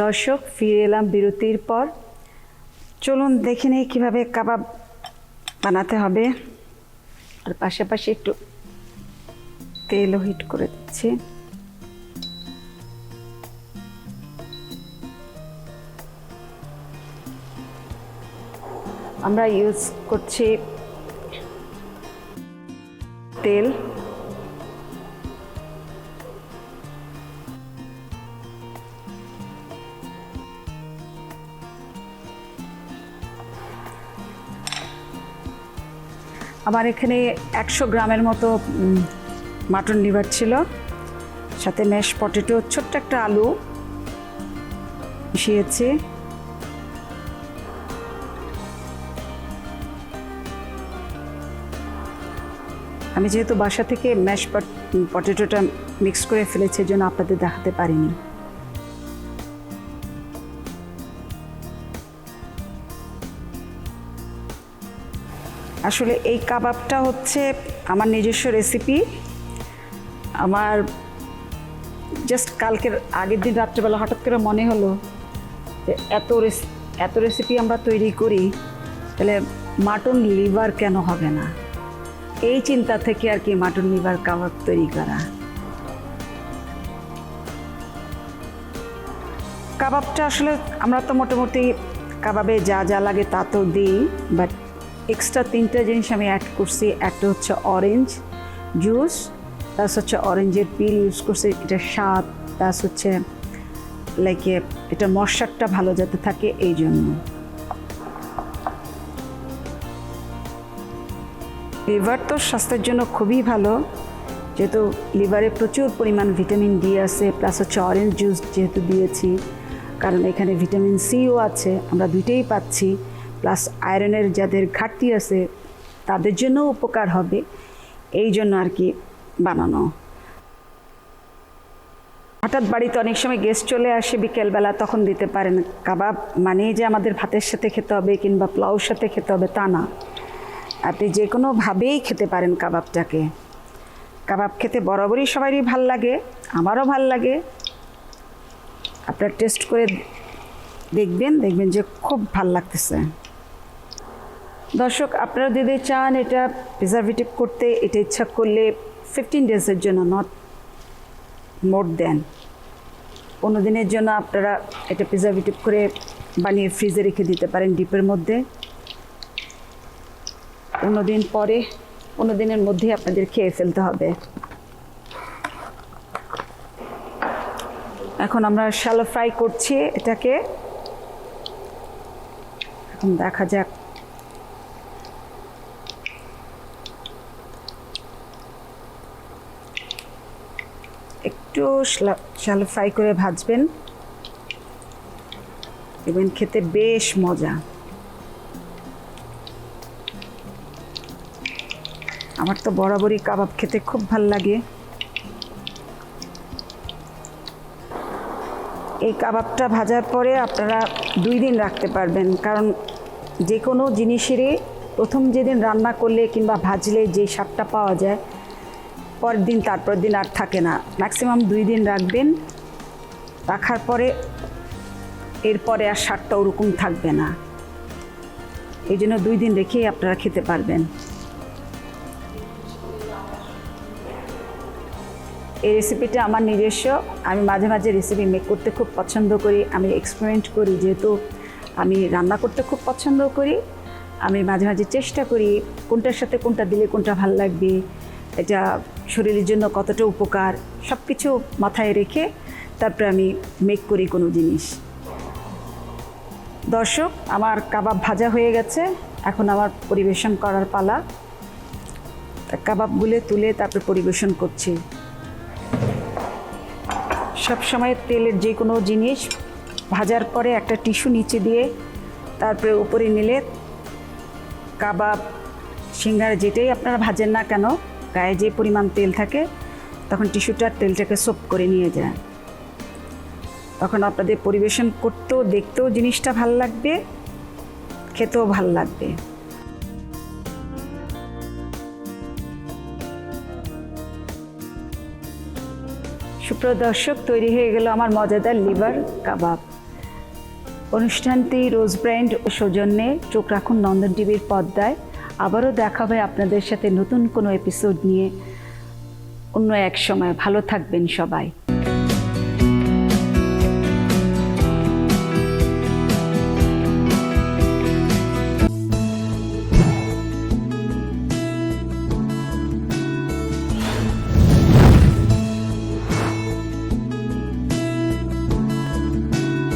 দর্শক ফিরে এলাম বিরতির পর। চলুন দেখে নেই কীভাবে কাবাব বানাতে হবে। আর পাশাপাশি একটু তেলও হিট করে দিচ্ছি। আমরা ইউজ করছি তেল। আমার এখানে 100 গ্রামের মতো মাটন লিভার ছিল, সাথে ম্যাশ পটেটো, ছোট্ট একটা আলু মিশিয়েছি। আমি যেহেতু বাসা থেকে ম্যাশ পটেটোটা মিক্স করে ফেলেছি, জন্য আপনাদের দেখাতে পারিনি। আসলে এই কাবাবটা হচ্ছে আমার নিজস্ব রেসিপি। আমার জাস্ট কালকের আগের দিন রাত্রেবেলা হঠাৎ করে মনে হলো যে এত রেসিপি আমরা তৈরি করি, তাহলে মাটন লিভার কেন হবে না। এই চিন্তা থেকে আর কি মাটন লিভার কাবাব তৈরি করা। কাবাবটা আসলে আমরা তো মোটামুটি কাবাবে যা যা লাগে তা তো দিই, বাট এক্সট্রা 3টা জিনিস আমি অ্যাড করছি। একটা হচ্ছে অরেঞ্জ জুস, প্লাস হচ্ছে অরেঞ্জের পিল ইউজ করছি, এটা স্বাদ, প্লাস হচ্ছে লাইক এটা মশলাটা ভালো যাতে থাকে এই জন্য। লিভার তো স্বাস্থ্যের জন্য খুবই ভালো, যেহেতু লিভারে প্রচুর পরিমাণ ভিটামিন ডি আছে, প্লাস হচ্ছে অরেঞ্জ জুস যেহেতু দিয়েছি, কারণ এখানে ভিটামিন সিও আছে, আমরা দুইটাই পাচ্ছি। প্লাস আয়রনের যাদের ঘাটতি আছে তাদের জন্য উপকার হবে, এই জন্য আর কি বানানো। হঠাৎ বাড়িতে অনেক সময় গেস্ট চলে আসে বিকেলবেলা, তখন দিতে পারেন। কাবাব মানেই যে আমাদের ভাতের সাথে খেতে হবে কিংবা পোলাওর সাথে খেতে হবে তা না, আপনি যে কোনোভাবেই খেতে পারেন কাবাবটাকে। কাবাব খেতে বরাবরই সবারই ভাল লাগে, আমারও ভাল লাগে। আপনারা টেস্ট করে দেখবেন যে খুব ভাল লাগতেছে। দর্শক, আপনারা যদি চান এটা প্রিজারভেটিভ করতে, এটা ইচ্ছা করলে 15 ডেজের জন্য, নট মোর দেন 15 দিনের জন্য আপনারা এটা প্রিজারভেটিভ করে বানিয়ে ফ্রিজে রেখে দিতে পারেন ডিপের মধ্যে। 15 দিন পরে 15 দিনের মধ্যেই আপনাদের খেয়ে ফেলতে হবে। এখন আমরা শ্যালো ফ্রাই করছি এটাকে। এখন দেখা যাক। একটু শ্যালো ফ্রাই করে ভাজবেন, দেখবেন খেতে বেশ মজা। আমার তো বরাবরই কাবাব খেতে খুব ভাল লাগে। এই কাবাবটা ভাজার পরে আপনারা 2 দিন রাখতে পারবেন, কারণ যে কোনো জিনিসেরই প্রথম যেদিন রান্না করলে কিংবা ভাজলে যে স্বাদটা পাওয়া যায়, পরের দিন তারপর দিন আর থাকে না। ম্যাক্সিমাম 2 দিন রাখবেন, রাখার পরে এরপরে আর স্বাদটা ওরকম থাকবে না। এই জন্য 2 দিন রেখেই আপনারা খেতে পারবেন। এই রেসিপিটা আমার নিজস্ব। আমি মাঝে মাঝে রেসিপি মেক করতে খুব পছন্দ করি, আমি এক্সপেরিমেন্ট করি। যেহেতু আমি রান্না করতে খুব পছন্দ করি, আমি মাঝে মাঝে চেষ্টা করি কোনটার সাথে কোনটা দিলে কোনটা ভালো লাগবে, এটা শরীরের জন্য কতটা উপকার, সব কিছু মাথায় রেখে তারপরে আমি মেক করি কোনো জিনিস। দর্শক, আমার কাবাব ভাজা হয়ে গেছে, এখন আমার পরিবেশন করার পালা। কাবাবগুলো তুলে তারপরে পরিবেশন করছি। সবসময় তেলের যে কোনো জিনিস ভাজার পরে একটা টিস্যু নিচে দিয়ে তারপরে উপরে নিলে কাবাব, সিঙ্গারা যেটাই আপনারা ভাজেন না কেন, গায়ে যে পরিমাণ তেল থাকে তখন টিস্যুটার তেলটাকে সোপ করে নিয়ে যায়। তখন আপনাদের পরিবেশন করতেও দেখতেও জিনিসটা ভাল লাগবে, খেতেও ভাল লাগবে। সুপ্রিয় দর্শক, তৈরি হয়ে গেল আমার মজাদার লিভার কাবাব। অনুষ্ঠানটি রোজ ব্র্যান্ড সৌজন্যে চোখ রাখুন নন্দন টিভির পর্দায়। আবারও দেখা হবে আপনাদের সাথে নতুন কোনো এপিসোড নিয়ে অন্য এক সময়। ভালো থাকবেন সবাই।